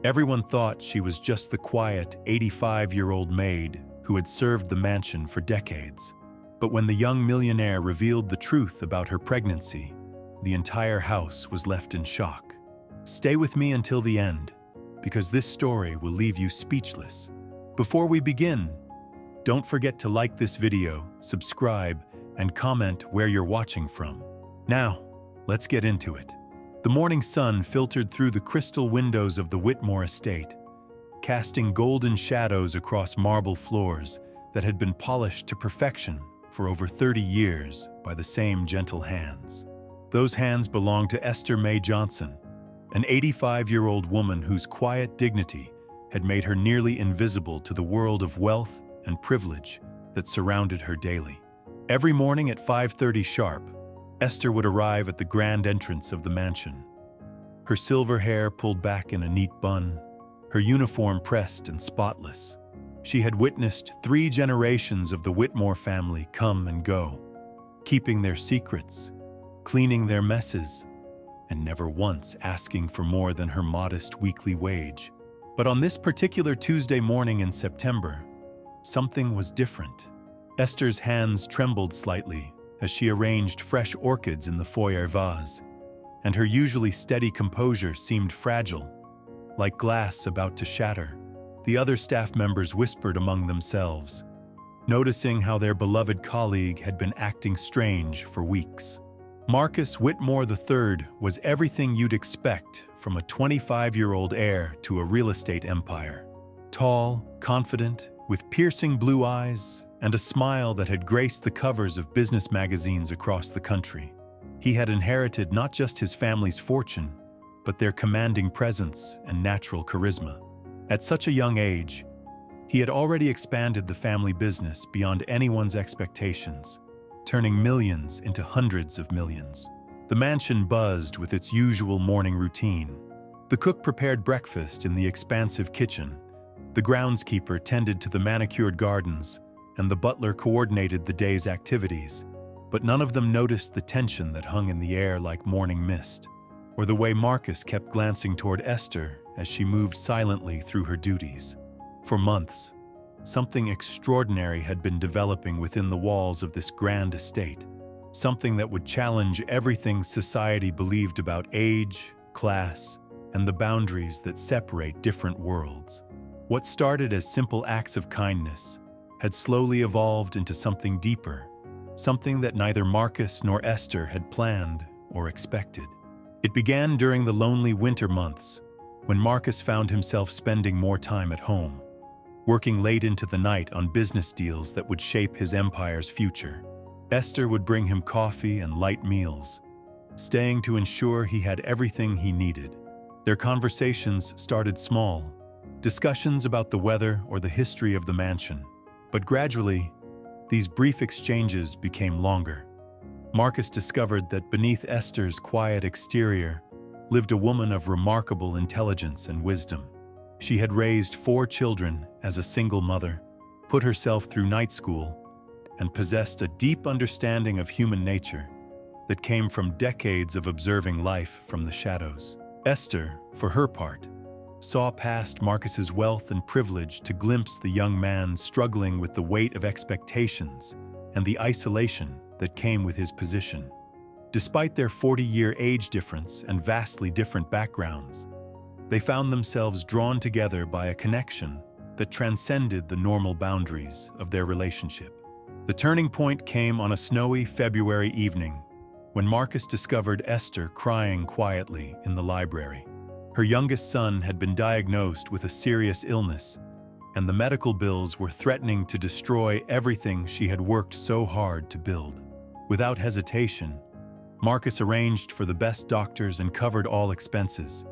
Everyone thought she was just the quiet 85-year-old maid who had served the mansion for decades. But when the young millionaire revealed the truth about her pregnancy, the entire house was left in shock. Stay with me until the end, because this story will leave you speechless. Before we begin, don't forget to like this video, subscribe, and comment where you're watching from. Now, let's get into it. The morning sun filtered through the crystal windows of the Whitmore estate, casting golden shadows across marble floors that had been polished to perfection for over 30 years by the same gentle hands. Those hands belonged to Esther Mae Johnson, an 85-year-old woman whose quiet dignity had made her nearly invisible to the world of wealth and privilege that surrounded her daily. Every morning at 5:30 sharp, Esther would arrive at the grand entrance of the mansion. Her silver hair pulled back in a neat bun, her uniform pressed and spotless. She had witnessed 3 generations of the Whitmore family come and go, keeping their secrets, cleaning their messes, and never once asking for more than her modest weekly wage. But on this particular Tuesday morning in September, something was different. Esther's hands trembled slightly as she arranged fresh orchids in the foyer vase, and her usually steady composure seemed fragile, like glass about to shatter. The other staff members whispered among themselves, noticing how their beloved colleague had been acting strange for weeks. Marcus Whitmore III was everything you'd expect from a 25-year-old heir to a real estate empire. Tall, confident, with piercing blue eyes, and a smile that had graced the covers of business magazines across the country. He had inherited not just his family's fortune, but their commanding presence and natural charisma. At such a young age, he had already expanded the family business beyond anyone's expectations, turning millions into hundreds of millions. The mansion buzzed with its usual morning routine. The cook prepared breakfast in the expansive kitchen, the groundskeeper tended to the manicured gardens, and the butler coordinated the day's activities, but none of them noticed the tension that hung in the air like morning mist, or the way Marcus kept glancing toward Esther as she moved silently through her duties. For months, something extraordinary had been developing within the walls of this grand estate, something that would challenge everything society believed about age, class, and the boundaries that separate different worlds. What started as simple acts of kindness had slowly evolved into something deeper, something that neither Marcus nor Esther had planned or expected. It began during the lonely winter months, when Marcus found himself spending more time at home, working late into the night on business deals that would shape his empire's future. Esther would bring him coffee and light meals, staying to ensure he had everything he needed. Their conversations started small, discussions about the weather or the history of the mansion. But gradually, these brief exchanges became longer. Marcus discovered that beneath Esther's quiet exterior lived a woman of remarkable intelligence and wisdom. She had raised 4 children as a single mother, put herself through night school, and possessed a deep understanding of human nature that came from decades of observing life from the shadows. Esther, for her part, saw past Marcus's wealth and privilege to glimpse the young man struggling with the weight of expectations and the isolation that came with his position. Despite their 40-year age difference and vastly different backgrounds, they found themselves drawn together by a connection that transcended the normal boundaries of their relationship. The turning point came on a snowy February evening when Marcus discovered Esther crying quietly in the library. Her youngest son had been diagnosed with a serious illness, and the medical bills were threatening to destroy everything she had worked so hard to build. Without hesitation, Marcus arranged for the best doctors and covered all expenses,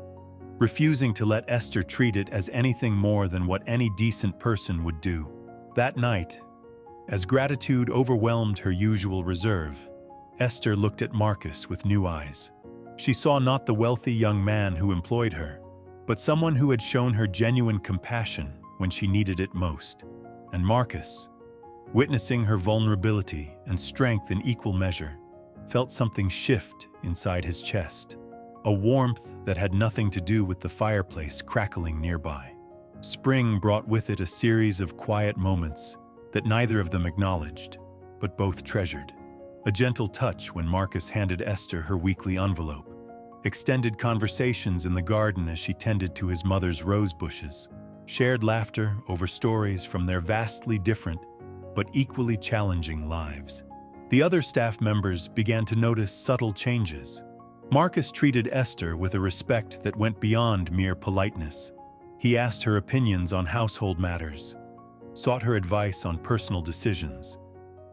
refusing to let Esther treat it as anything more than what any decent person would do. That night, as gratitude overwhelmed her usual reserve, Esther looked at Marcus with new eyes. She saw not the wealthy young man who employed her, but someone who had shown her genuine compassion when she needed it most. And Marcus, witnessing her vulnerability and strength in equal measure, felt something shift inside his chest. a warmth that had nothing to do with the fireplace crackling nearby. Spring brought with it a series of quiet moments that neither of them acknowledged, but both treasured. A gentle touch when Marcus handed Esther her weekly envelope, extended conversations in the garden as she tended to his mother's rose bushes, shared laughter over stories from their vastly different but equally challenging lives. The other staff members began to notice subtle changes. Marcus treated Esther with a respect that went beyond mere politeness. He asked her opinions on household matters, sought her advice on personal decisions,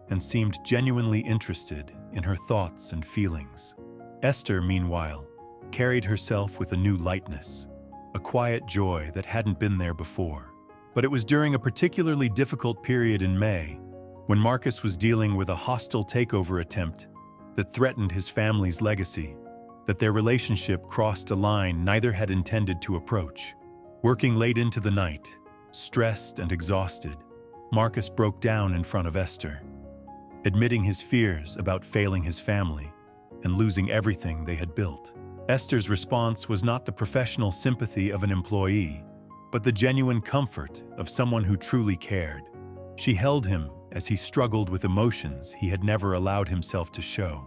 and seemed genuinely interested in her thoughts and feelings. Esther, meanwhile, carried herself with a new lightness, a quiet joy that hadn't been there before. But it was during a particularly difficult period in May, when Marcus was dealing with a hostile takeover attempt that threatened his family's legacy, that their relationship crossed a line neither had intended to approach. Working late into the night, stressed and exhausted, Marcus broke down in front of Esther, admitting his fears about failing his family and losing everything they had built. Esther's response was not the professional sympathy of an employee, but the genuine comfort of someone who truly cared. She held him as he struggled with emotions he had never allowed himself to show,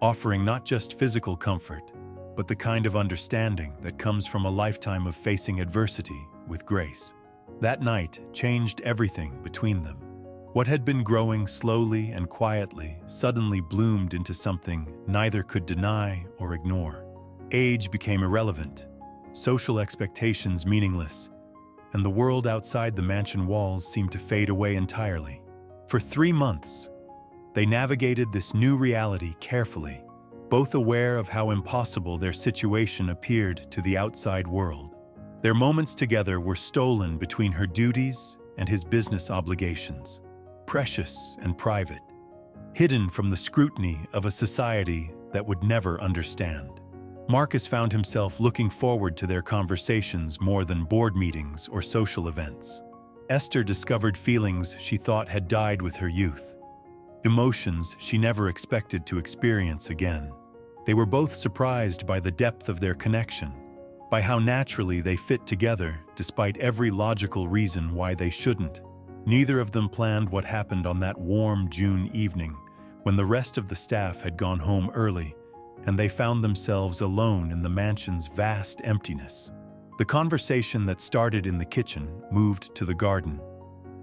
offering not just physical comfort, but the kind of understanding that comes from a lifetime of facing adversity with grace. That night changed everything between them. What had been growing slowly and quietly suddenly bloomed into something neither could deny or ignore. Age became irrelevant, social expectations meaningless, and the world outside the mansion walls seemed to fade away entirely. For 3 months, they navigated this new reality carefully, both aware of how impossible their situation appeared to the outside world. Their moments together were stolen between her duties and his business obligations, precious and private, hidden from the scrutiny of a society that would never understand. Marcus found himself looking forward to their conversations more than board meetings or social events. Esther discovered feelings she thought had died with her youth, emotions she never expected to experience again. They were both surprised by the depth of their connection, by how naturally they fit together despite every logical reason why they shouldn't. Neither of them planned what happened on that warm June evening when the rest of the staff had gone home early and they found themselves alone in the mansion's vast emptiness. The conversation that started in the kitchen moved to the garden,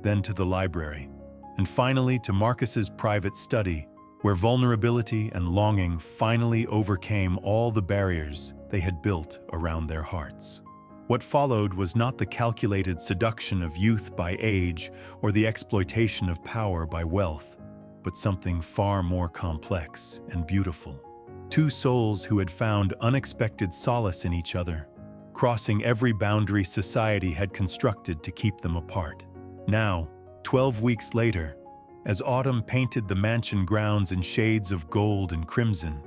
then to the library, and finally to Marcus's private study, where vulnerability and longing finally overcame all the barriers they had built around their hearts. What followed was not the calculated seduction of youth by age or the exploitation of power by wealth, but something far more complex and beautiful. Two souls who had found unexpected solace in each other, crossing every boundary society had constructed to keep them apart. Now, 12 weeks later, as autumn painted the mansion grounds in shades of gold and crimson,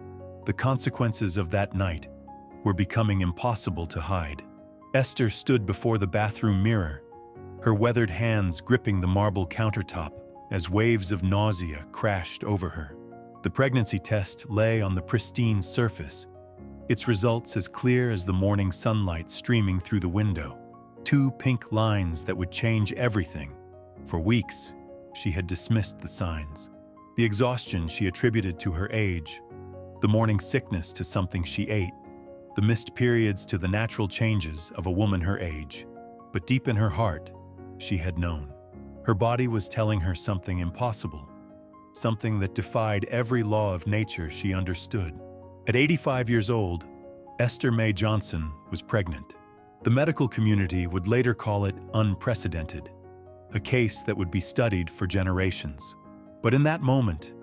the consequences of that night were becoming impossible to hide. Esther stood before the bathroom mirror, her weathered hands gripping the marble countertop as waves of nausea crashed over her. The pregnancy test lay on the pristine surface, its results as clear as the morning sunlight streaming through the window. 2 pink lines that would change everything. For weeks, she had dismissed the signs. The exhaustion she attributed to her age, the morning sickness to something she ate, the missed periods to the natural changes of a woman her age. But deep in her heart, she had known. Her body was telling her something impossible, something that defied every law of nature she understood. At 85 years old, Esther Mae Johnson was pregnant. The medical community would later call it unprecedented, a case that would be studied for generations. But in that moment,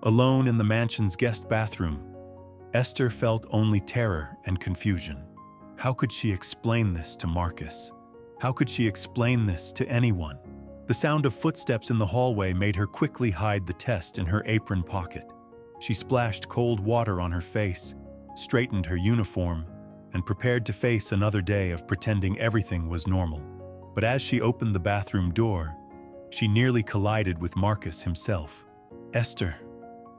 alone in the mansion's guest bathroom, Esther felt only terror and confusion. How could she explain this to Marcus? How could she explain this to anyone? The sound of footsteps in the hallway made her quickly hide the test in her apron pocket. She splashed cold water on her face, straightened her uniform, and prepared to face another day of pretending everything was normal. But as she opened the bathroom door, she nearly collided with Marcus himself. "Esther,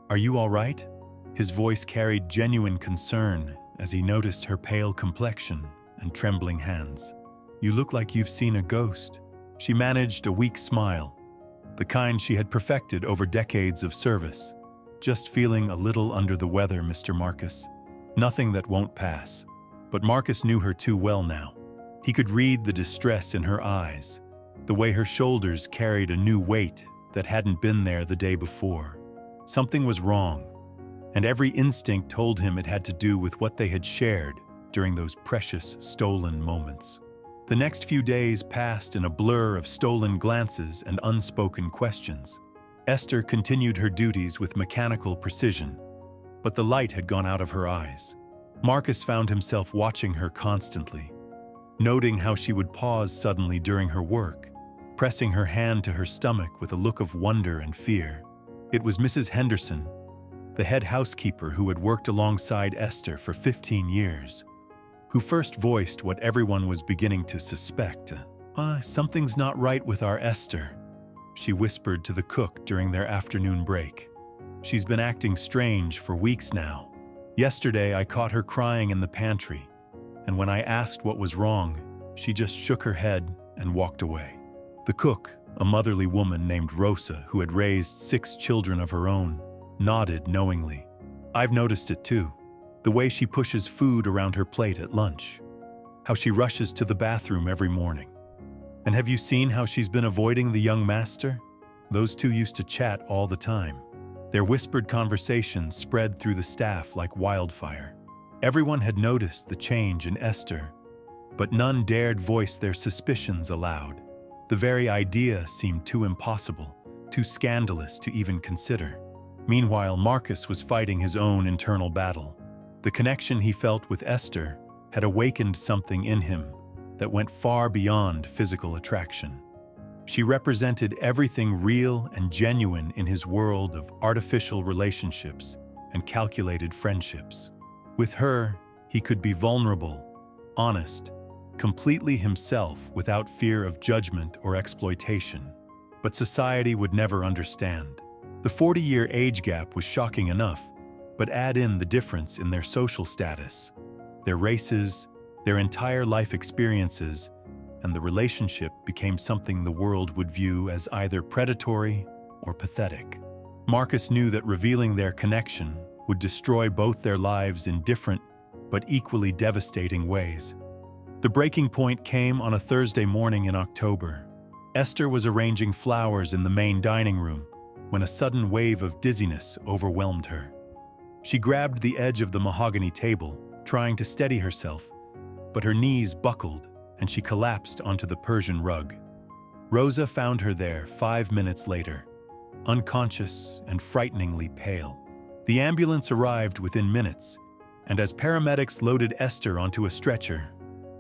are you all right?" His voice carried genuine concern as he noticed her pale complexion and trembling hands. "You look like you've seen a ghost." She managed a weak smile, the kind she had perfected over decades of service. "Just feeling a little under the weather, Mr. Marcus. Nothing that won't pass." But Marcus knew her too well now. He could read the distress in her eyes, the way her shoulders carried a new weight that hadn't been there the day before. Something was wrong, and every instinct told him it had to do with what they had shared during those precious stolen moments. The next few days passed in a blur of stolen glances and unspoken questions. Esther continued her duties with mechanical precision, but the light had gone out of her eyes. Marcus found himself watching her constantly, noting how she would pause suddenly during her work, pressing her hand to her stomach with a look of wonder and fear. It was Mrs. Henderson, the head housekeeper who had worked alongside Esther for 15 years, who first voiced what everyone was beginning to suspect. Something's not right with our Esther," she whispered to the cook during their afternoon break. "She's been acting strange for weeks now. Yesterday I caught her crying in the pantry, and when I asked what was wrong, she just shook her head and walked away." The cook, a motherly woman named Rosa who had raised 6 children of her own, nodded knowingly. "I've noticed it too. The way she pushes food around her plate at lunch. How she rushes to the bathroom every morning. And have you seen how she's been avoiding the young master? Those two used to chat all the time. Their whispered conversations spread through the staff like wildfire. Everyone had noticed the change in Esther, but none dared voice their suspicions aloud. The very idea seemed too impossible, too scandalous to even consider. Meanwhile, Marcus was fighting his own internal battle. The connection he felt with Esther had awakened something in him that went far beyond physical attraction. She represented everything real and genuine in his world of artificial relationships and calculated friendships. With her, he could be vulnerable, honest, completely himself without fear of judgment or exploitation. But society would never understand. The 40-year age gap was shocking enough, but add in the difference in their social status, their races, their entire life experiences, and the relationship became something the world would view as either predatory or pathetic. Marcus knew that revealing their connection would destroy both their lives in different but equally devastating ways. The breaking point came on a Thursday morning in October. Esther was arranging flowers in the main dining room when a sudden wave of dizziness overwhelmed her. She grabbed the edge of the mahogany table, trying to steady herself, but her knees buckled and she collapsed onto the Persian rug. Rosa found her there 5 minutes later, unconscious and frighteningly pale. The ambulance arrived within minutes, and as paramedics loaded Esther onto a stretcher,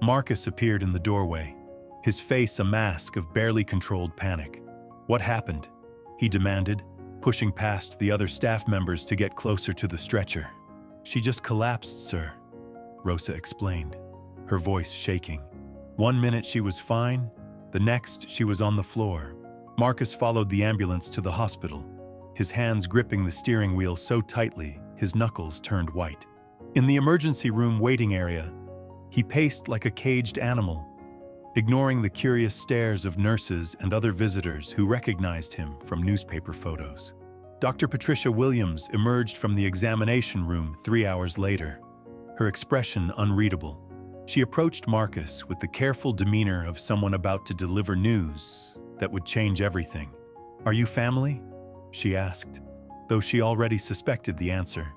Marcus appeared in the doorway, his face a mask of barely controlled panic. "What happened?" he demanded, pushing past the other staff members to get closer to the stretcher. "She just collapsed, sir," Rosa explained, her voice shaking. "1 minute she was fine, the next she was on the floor." Marcus followed the ambulance to the hospital, his hands gripping the steering wheel so tightly his knuckles turned white. In the emergency room waiting area, he paced like a caged animal, ignoring the curious stares of nurses and other visitors who recognized him from newspaper photos. Dr. Patricia Williams emerged from the examination room 3 hours later, her expression unreadable. She approached Marcus with the careful demeanor of someone about to deliver news that would change everything. "Are you family?" she asked, though she already suspected the answer.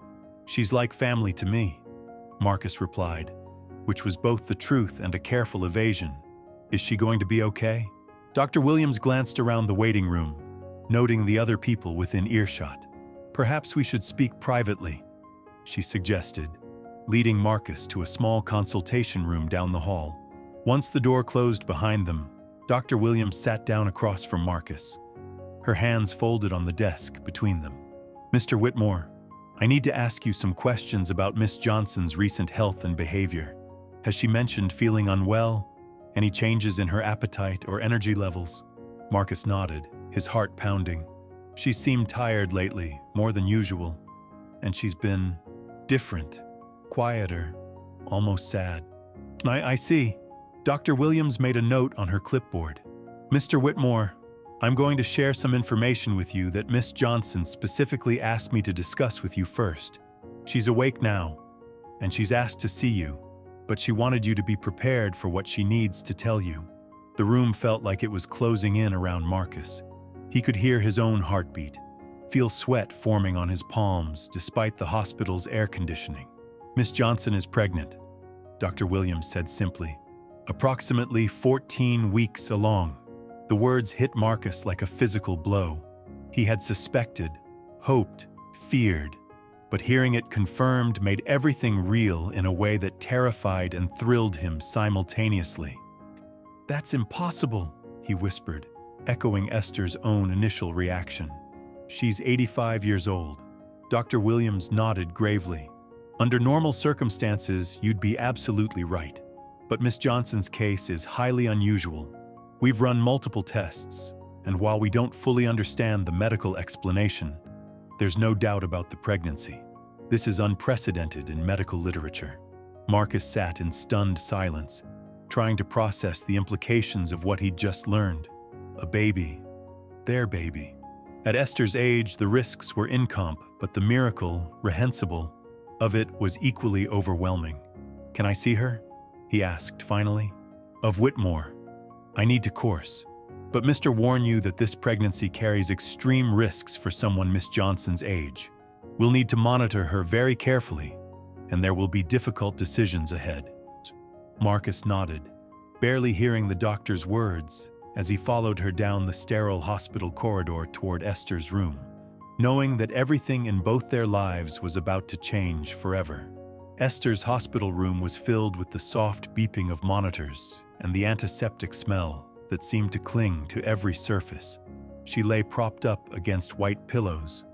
"She's like family to me," Marcus replied, which was both the truth and a careful evasion. "Is she going to be okay?" Dr. Williams glanced around the waiting room, noting the other people within earshot. "Perhaps we should speak privately," she suggested, leading Marcus to a small consultation room down the hall. Once the door closed behind them, Dr. Williams sat down across from Marcus, her hands folded on the desk between them. "Mr. Whitmore, I need to ask you some questions about Miss Johnson's recent health and behavior. Has she mentioned feeling unwell? Any changes in her appetite or energy levels?" Marcus nodded, his heart pounding. "She seemed tired lately, more than usual, and she's been different, quieter, almost sad. I see. Dr. Williams made a note on her clipboard. Mr. Whitmore, I'm going to share some information with you that Miss Johnson specifically asked me to discuss with you first. She's awake now, and she's asked to see you, but she wanted you to be prepared for what she needs to tell you. The room felt like it was closing in around Marcus. He could hear his own heartbeat, feel sweat forming on his palms despite the hospital's air conditioning. Miss Johnson is pregnant, Dr. Williams said simply. Approximately 14 weeks along. The words hit Marcus like a physical blow. He had suspected, hoped, feared, but hearing it confirmed made everything real in a way that terrified and thrilled him simultaneously. "That's impossible," he whispered, echoing Esther's own initial reaction. "She's 85 years old." Dr. Williams nodded gravely. "Under normal circumstances, you'd be absolutely right. But Miss Johnson's case is highly unusual. We've run multiple tests, and while we don't fully understand the medical explanation, there's no doubt about the pregnancy. This is unprecedented in medical literature." Marcus sat in stunned silence, trying to process the implications of what he'd just learned. A baby. Their baby. At Esther's age, the risks were incomp, but the miracle, rehensible, of it was equally overwhelming. "Can I see her?" he asked finally. "Of Whitmore. I need to course. But Mr. warn you that this pregnancy carries extreme risks for someone Miss Johnson's age. We'll need to monitor her very carefully, and there will be difficult decisions ahead." Marcus nodded, barely hearing the doctor's words as he followed her down the sterile hospital corridor toward Esther's room, knowing that everything in both their lives was about to change forever. Esther's hospital room was filled with the soft beeping of monitors and the antiseptic smell that seemed to cling to every surface. She lay propped up against white pillows,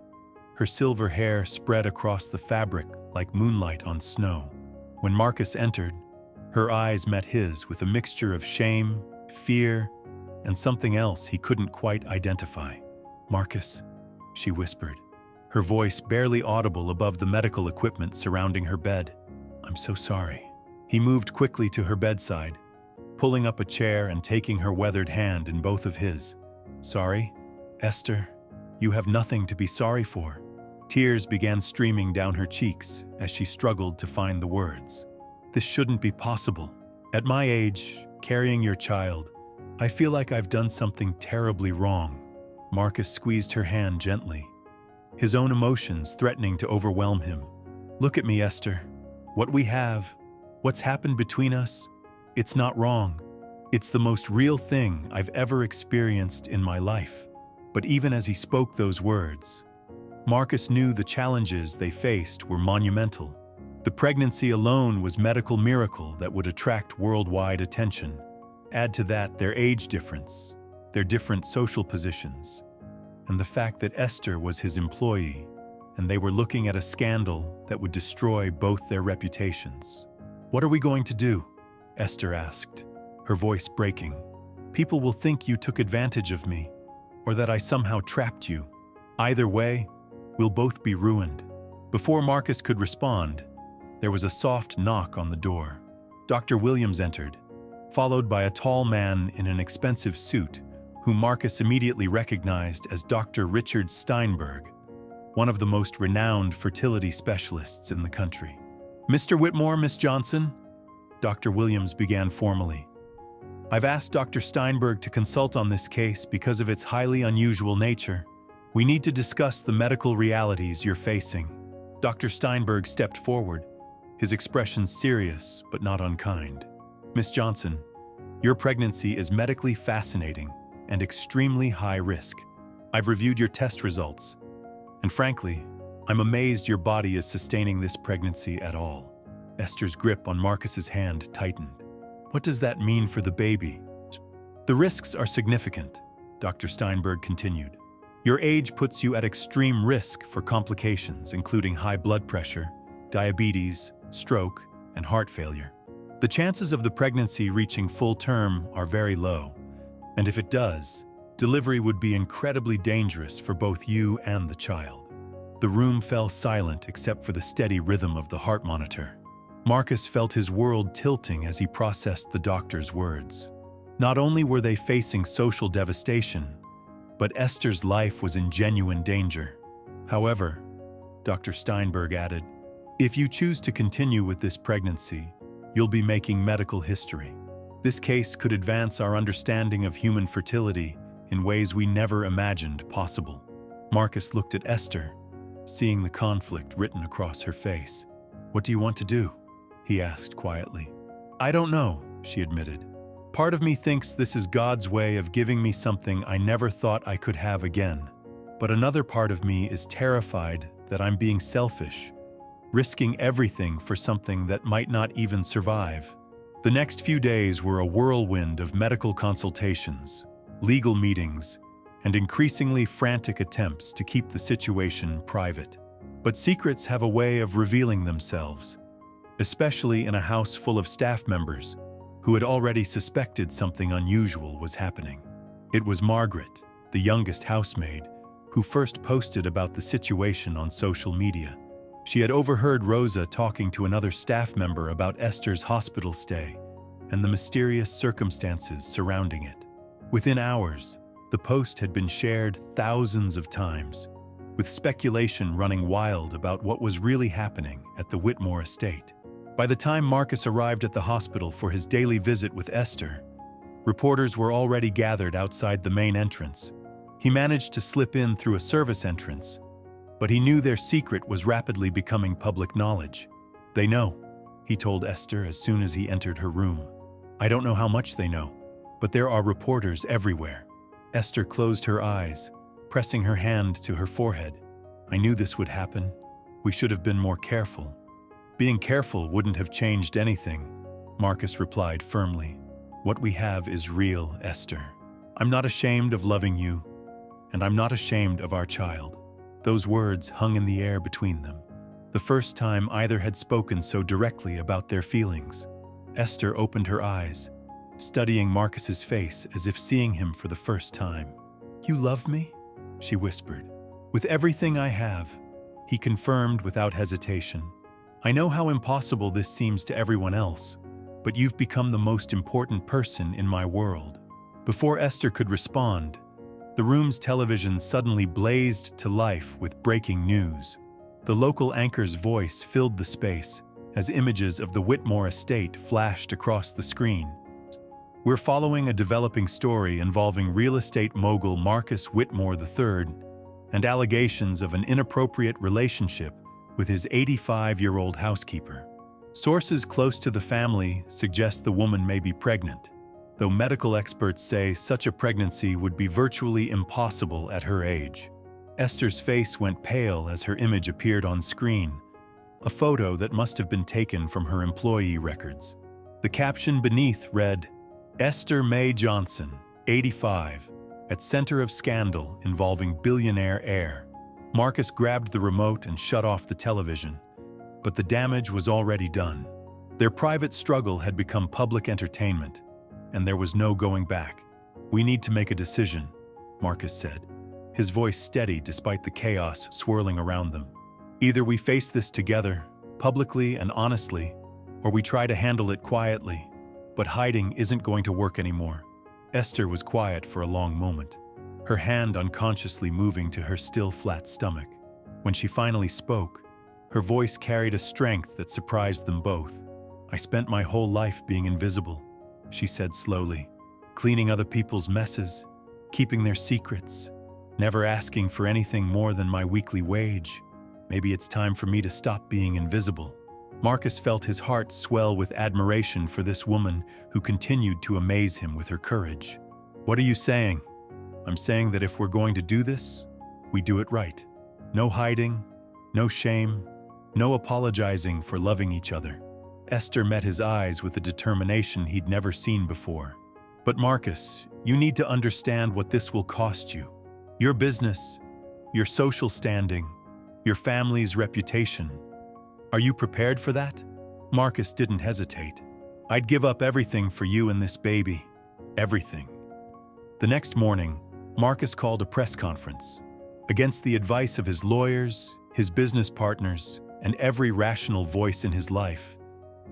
her silver hair spread across the fabric like moonlight on snow. When Marcus entered, her eyes met his with a mixture of shame, fear, and something else he couldn't quite identify. "Marcus," she whispered, her voice barely audible above the medical equipment surrounding her bed. "I'm so sorry." He moved quickly to her bedside, pulling up a chair and taking her weathered hand in both of his. "Sorry? Esther, you have nothing to be sorry for." Tears began streaming down her cheeks as she struggled to find the words. "This shouldn't be possible. At my age, carrying your child, I feel like I've done something terribly wrong." Marcus squeezed her hand gently, his own emotions threatening to overwhelm him. "Look at me, Esther. What we have, what's happened between us, it's not wrong. It's the most real thing I've ever experienced in my life." But even as he spoke those words, Marcus knew the challenges they faced were monumental. The pregnancy alone was a medical miracle that would attract worldwide attention. Add to that their age difference, their different social positions, and the fact that Esther was his employee, and they were looking at a scandal that would destroy both their reputations. "What are we going to do?" Esther asked, her voice breaking. "People will think you took advantage of me, or that I somehow trapped you. Either way, we'll both be ruined." Before Marcus could respond, there was a soft knock on the door. Dr. Williams entered, followed by a tall man in an expensive suit, whom Marcus immediately recognized as Dr. Richard Steinberg, one of the most renowned fertility specialists in the country. "Mr. Whitmore, Miss Johnson," Dr. Williams began formally. "I've asked Dr. Steinberg to consult on this case because of its highly unusual nature. We need to discuss the medical realities you're facing." Dr. Steinberg stepped forward, his expression serious but not unkind. "Miss Johnson, your pregnancy is medically fascinating and extremely high risk. I've reviewed your test results, and frankly, I'm amazed your body is sustaining this pregnancy at all." Esther's grip on Marcus's hand tightened. "What does that mean for the baby?" "The risks are significant," Dr. Steinberg continued. "Your age puts you at extreme risk for complications, including high blood pressure, diabetes, stroke, and heart failure. The chances of the pregnancy reaching full term are very low, and if it does, delivery would be incredibly dangerous for both you and the child." The room fell silent except for the steady rhythm of the heart monitor. Marcus felt his world tilting as he processed the doctor's words. Not only were they facing social devastation, but Esther's life was in genuine danger. However, Dr. Steinberg added, if you choose to continue with this pregnancy, you'll be making medical history. This case could advance our understanding of human fertility in ways we never imagined possible. Marcus looked at Esther, seeing the conflict written across her face. What do you want to do? He asked quietly. I don't know, she admitted. Part of me thinks this is God's way of giving me something I never thought I could have again. But another part of me is terrified that I'm being selfish, risking everything for something that might not even survive. The next few days were a whirlwind of medical consultations, legal meetings, and increasingly frantic attempts to keep the situation private. But secrets have a way of revealing themselves, especially in a house full of staff members who had already suspected something unusual was happening. It was Margaret, the youngest housemaid, who first posted about the situation on social media. She had overheard Rosa talking to another staff member about Esther's hospital stay and the mysterious circumstances surrounding it. Within hours, the post had been shared thousands of times, with speculation running wild about what was really happening at the Whitmore estate. By the time Marcus arrived at the hospital for his daily visit with Esther, reporters were already gathered outside the main entrance. He managed to slip in through a service entrance, but he knew their secret was rapidly becoming public knowledge. They know, he told Esther as soon as he entered her room. I don't know how much they know, but there are reporters everywhere. Esther closed her eyes, pressing her hand to her forehead. I knew this would happen. We should have been more careful. Being careful wouldn't have changed anything, Marcus replied firmly. What we have is real, Esther. I'm not ashamed of loving you, and I'm not ashamed of our child. Those words hung in the air between them, the first time either had spoken so directly about their feelings. Esther opened her eyes, studying Marcus's face as if seeing him for the first time. You love me? She whispered. With everything I have, he confirmed without hesitation. I know how impossible this seems to everyone else, but you've become the most important person in my world. Before Esther could respond, the room's television suddenly blazed to life with breaking news. The local anchor's voice filled the space as images of the Whitmore estate flashed across the screen. We're following a developing story involving real estate mogul Marcus Whitmore III and allegations of an inappropriate relationship with his 85-year-old housekeeper. Sources close to the family suggest the woman may be pregnant, though medical experts say such a pregnancy would be virtually impossible at her age. Esther's face went pale as her image appeared on screen, a photo that must have been taken from her employee records. The caption beneath read, Esther May Johnson, 85, at center of scandal involving billionaire heir. Marcus grabbed the remote and shut off the television, but the damage was already done. Their private struggle had become public entertainment, and there was no going back. We need to make a decision, Marcus said, his voice steady despite the chaos swirling around them. Either we face this together, publicly and honestly, or we try to handle it quietly, but hiding isn't going to work anymore. Esther was quiet for a long moment, her hand unconsciously moving to her still flat stomach. When she finally spoke, her voice carried a strength that surprised them both. I spent my whole life being invisible, she said slowly, cleaning other people's messes, keeping their secrets, never asking for anything more than my weekly wage. Maybe it's time for me to stop being invisible. Marcus felt his heart swell with admiration for this woman who continued to amaze him with her courage. What are you saying? I'm saying that if we're going to do this, we do it right. No hiding, no shame, no apologizing for loving each other. Esther met his eyes with a determination he'd never seen before. But Marcus, you need to understand what this will cost you. Your business, your social standing, your family's reputation. Are you prepared for that? Marcus didn't hesitate. I'd give up everything for you and this baby. Everything. The next morning, Marcus called a press conference. Against the advice of his lawyers, his business partners, and every rational voice in his life,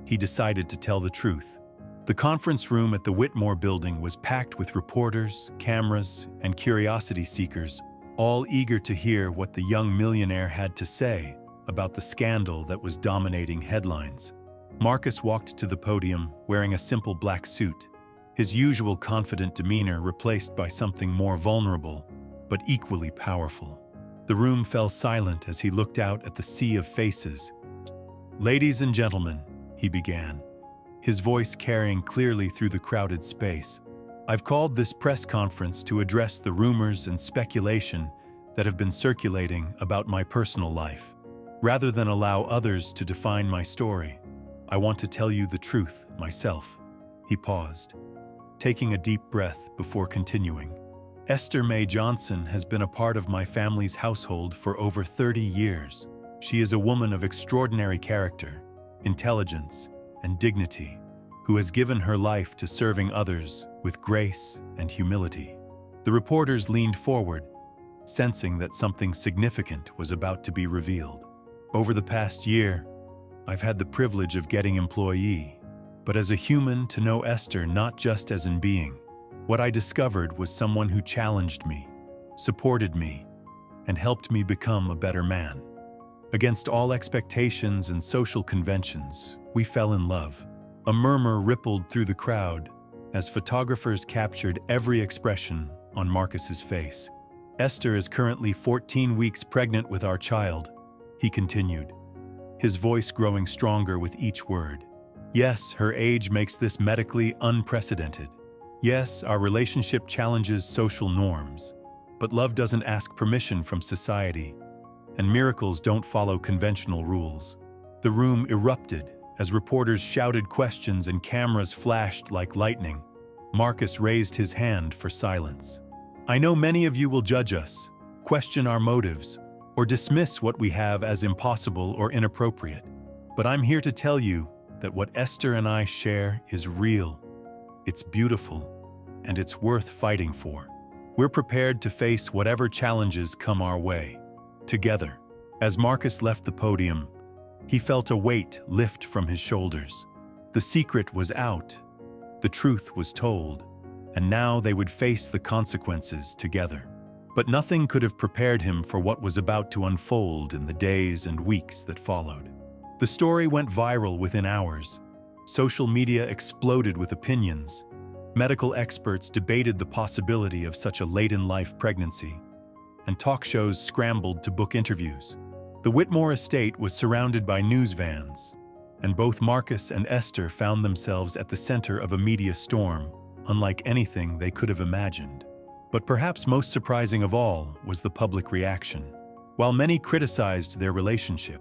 he decided to tell the truth. The conference room at the Whitmore building was packed with reporters, cameras, and curiosity seekers, all eager to hear what the young millionaire had to say about the scandal that was dominating headlines. Marcus walked to the podium wearing a simple black suit, his usual confident demeanor replaced by something more vulnerable, but equally powerful. The room fell silent as he looked out at the sea of faces. "Ladies and gentlemen," he began, his voice carrying clearly through the crowded space, "I've called this press conference to address the rumors and speculation that have been circulating about my personal life. Rather than allow others to define my story, I want to tell you the truth myself." He paused, taking a deep breath before continuing. "Esther Mae Johnson has been a part of my family's household for over 30 years. She is a woman of extraordinary character, intelligence, and dignity, who has given her life to serving others with grace and humility." The reporters leaned forward, sensing that something significant was about to be revealed. "Over the past year, I've had the privilege of getting employee, but as a human to know Esther not just as in being. What I discovered was someone who challenged me, supported me, and helped me become a better man. Against all expectations and social conventions, we fell in love." A murmur rippled through the crowd as photographers captured every expression on Marcus's face. "Esther is currently 14 weeks pregnant with our child," he continued, his voice growing stronger with each word. "Yes, her age makes this medically unprecedented. Yes, our relationship challenges social norms, but love doesn't ask permission from society, and miracles don't follow conventional rules." The room erupted as reporters shouted questions and cameras flashed like lightning. Marcus raised his hand for silence. "I know many of you will judge us, question our motives, or dismiss what we have as impossible or inappropriate. But I'm here to tell you that what Esther and I share is real. It's beautiful, and it's worth fighting for. We're prepared to face whatever challenges come our way, together." As Marcus left the podium, he felt a weight lift from his shoulders. The secret was out, the truth was told, and now they would face the consequences together. But nothing could have prepared him for what was about to unfold in the days and weeks that followed. The story went viral within hours. Social media exploded with opinions. Medical experts debated the possibility of such a late-in-life pregnancy, and talk shows scrambled to book interviews. The Whitmore estate was surrounded by news vans, and both Marcus and Esther found themselves at the center of a media storm, unlike anything they could have imagined. But perhaps most surprising of all was the public reaction. While many criticized their relationship,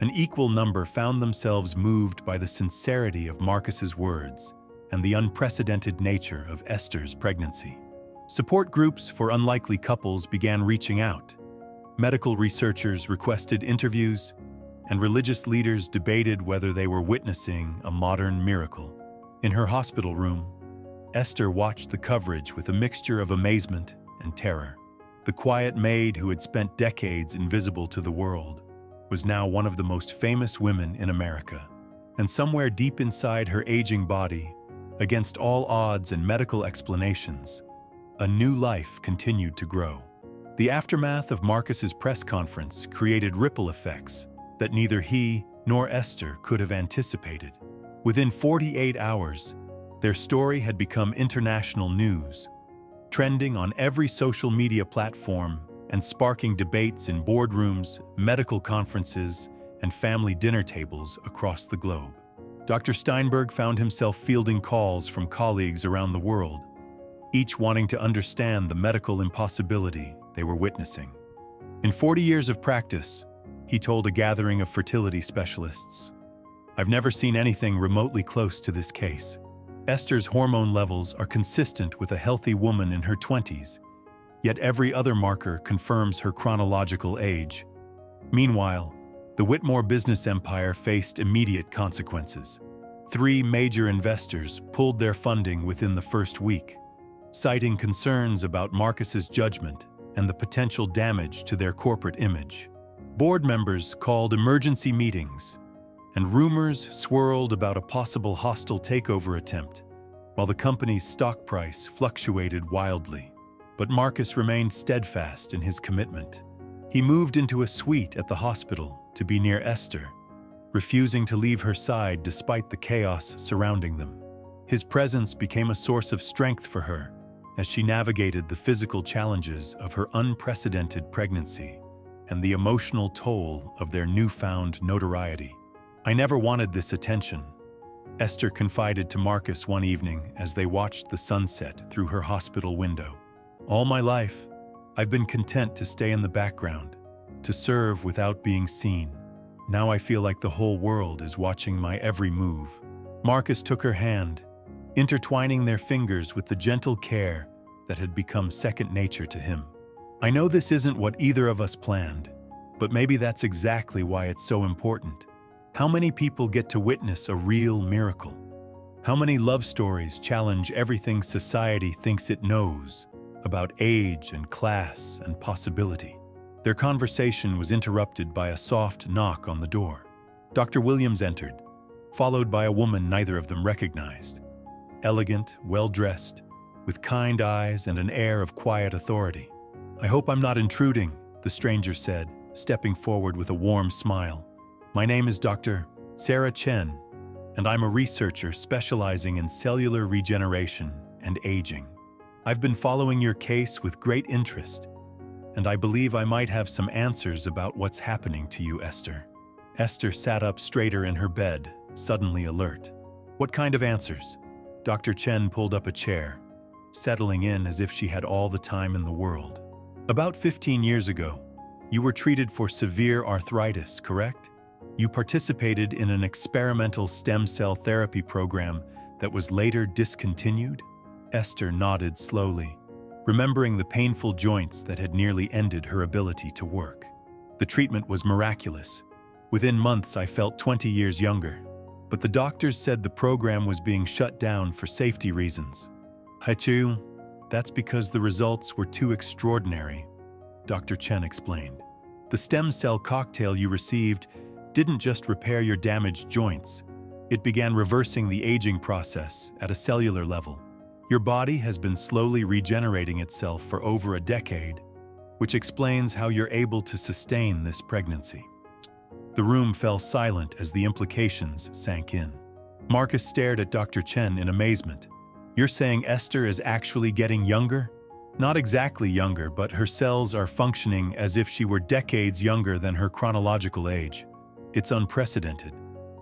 an equal number found themselves moved by the sincerity of Marcus's words and the unprecedented nature of Esther's pregnancy. Support groups for unlikely couples began reaching out. Medical researchers requested interviews, and religious leaders debated whether they were witnessing a modern miracle. In her hospital room, Esther watched the coverage with a mixture of amazement and terror. The quiet maid who had spent decades invisible to the world was now one of the most famous women in America. And somewhere deep inside her aging body, against all odds and medical explanations, a new life continued to grow. The aftermath of Marcus's press conference created ripple effects that neither he nor Esther could have anticipated. Within 48 hours, their story had become international news, trending on every social media platform and sparking debates in boardrooms, medical conferences, and family dinner tables across the globe. Dr. Steinberg found himself fielding calls from colleagues around the world, each wanting to understand the medical impossibility they were witnessing. In 40 years of practice, he told a gathering of fertility specialists, "I've never seen anything remotely close to this case. Esther's hormone levels are consistent with a healthy woman in her 20s, yet every other marker confirms her chronological age." Meanwhile, the Whitmore business empire faced immediate consequences. 3 major investors pulled their funding within the first week, citing concerns about Marcus's judgment and the potential damage to their corporate image. Board members called emergency meetings, and rumors swirled about a possible hostile takeover attempt, while the company's stock price fluctuated wildly. But Marcus remained steadfast in his commitment. He moved into a suite at the hospital to be near Esther, refusing to leave her side despite the chaos surrounding them. His presence became a source of strength for her as she navigated the physical challenges of her unprecedented pregnancy and the emotional toll of their newfound notoriety. "I never wanted this attention," Esther confided to Marcus one evening as they watched the sunset through her hospital window. "All my life, I've been content to stay in the background, to serve without being seen. Now I feel like the whole world is watching my every move." Marcus took her hand, intertwining their fingers with the gentle care that had become second nature to him. "I know this isn't what either of us planned, but maybe that's exactly why it's so important. How many people get to witness a real miracle? How many love stories challenge everything society thinks it knows about age and class and possibility?" Their conversation was interrupted by a soft knock on the door. Dr. Williams entered, followed by a woman neither of them recognized. Elegant, well-dressed, with kind eyes and an air of quiet authority. "I hope I'm not intruding," the stranger said, stepping forward with a warm smile. "My name is Dr. Sarah Chen, and I'm a researcher specializing in cellular regeneration and aging. I've been following your case with great interest, and I believe I might have some answers about what's happening to you, Esther." Esther sat up straighter in her bed, suddenly alert. "What kind of answers?" Dr. Chen pulled up a chair, settling in as if she had all the time in the world. "About 15 years ago, you were treated for severe arthritis, correct? You participated in an experimental stem cell therapy program that was later discontinued?" Esther nodded slowly, remembering the painful joints that had nearly ended her ability to work. "The treatment was miraculous. Within months, I felt 20 years younger. But the doctors said the program was being shut down for safety reasons." "Haichu, that's because the results were too extraordinary," Dr. Chen explained. "The stem cell cocktail you received didn't just repair your damaged joints. It began reversing the aging process at a cellular level. Your body has been slowly regenerating itself for over a decade, which explains how you're able to sustain this pregnancy." The room fell silent as the implications sank in. Marcus stared at Dr. Chen in amazement. "You're saying Esther is actually getting younger?" "Not exactly younger, but her cells are functioning as if she were decades younger than her chronological age. It's unprecedented,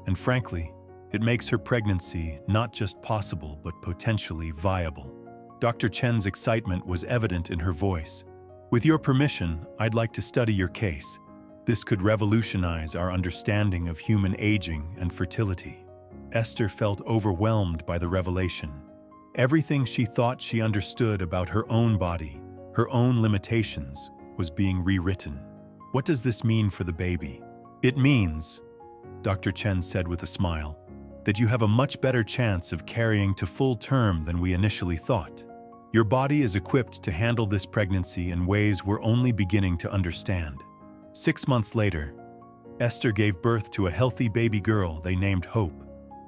and frankly, it makes her pregnancy not just possible but potentially viable." Dr. Chen's excitement was evident in her voice. "With your permission, I'd like to study your case. This could revolutionize our understanding of human aging and fertility." Esther felt overwhelmed by the revelation. Everything she thought she understood about her own body, her own limitations, was being rewritten. "What does this mean for the baby?" "It means," Dr. Chen said with a smile, "that you have a much better chance of carrying to full term than we initially thought. Your body is equipped to handle this pregnancy in ways we're only beginning to understand." 6 months later, Esther gave birth to a healthy baby girl they named Hope.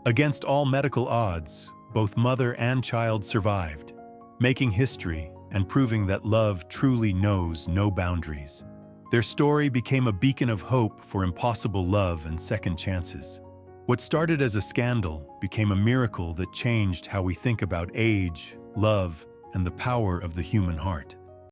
Against all medical odds, both mother and child survived, making history and proving that love truly knows no boundaries. Their story became a beacon of hope for impossible love and second chances. What started as a scandal became a miracle that changed how we think about age, love, and the power of the human heart.